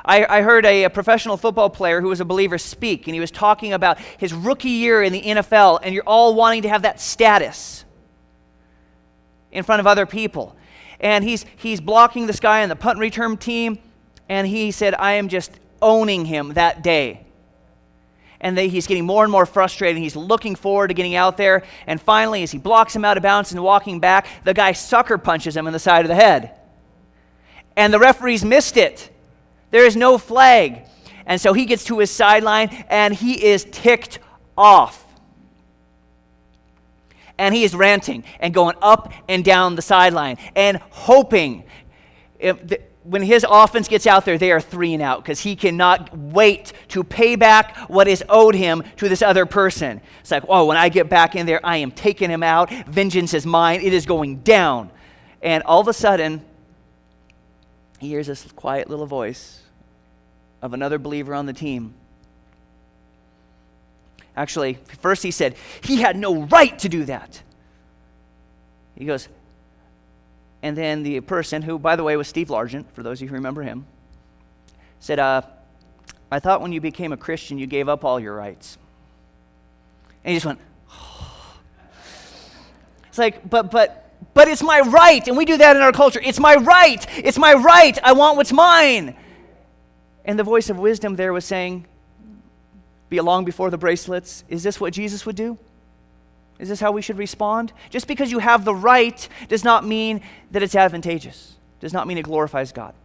I heard a professional football player who was a believer speak, and he was talking about his rookie year in the NFL, and you're all wanting to have that status in front of other people. And he's blocking this guy on the punt return team, and he said, I am just owning him that day. And he's getting more and more frustrated, and he's looking forward to getting out there, and finally, as he blocks him out of bounds and walking back, the guy sucker punches him in the side of the head. And the referees missed it. There is no flag. And so he gets to his sideline, and he is ticked off. And he is ranting and going up and down the sideline and hoping when his offense gets out there, they are 3 and out because he cannot wait to pay back what is owed him to this other person. It's like, oh, when I get back in there, I am taking him out. Vengeance is mine. It is going down. And all of a sudden, he hears this quiet little voice of another believer on the team. Actually, first he said, he had no right to do that. He goes, and then the person, who, by the way, was Steve Largent, for those of you who remember him, said, I thought when you became a Christian, you gave up all your rights. And he just went, oh. It's like, but it's my right, and we do that in our culture. It's my right. It's my right. I want what's mine. And the voice of wisdom there was saying, be along before the bracelets. Is this what Jesus would do? Is this how we should respond? Just because you have the right does not mean that it's advantageous. Does not mean it glorifies God.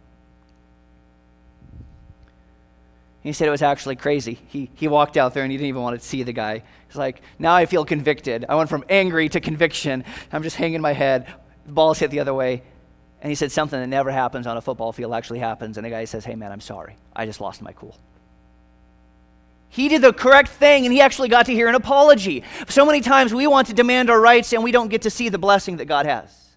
He said it was actually crazy. He walked out there and he didn't even want to see the guy. He's like, now I feel convicted. I went from angry to conviction. I'm just hanging my head. The ball's hit the other way. And he said something that never happens on a football field actually happens. And the guy says, hey man, I'm sorry. I just lost my cool. He did the correct thing, and he actually got to hear an apology. So many times we want to demand our rights, and we don't get to see the blessing that God has.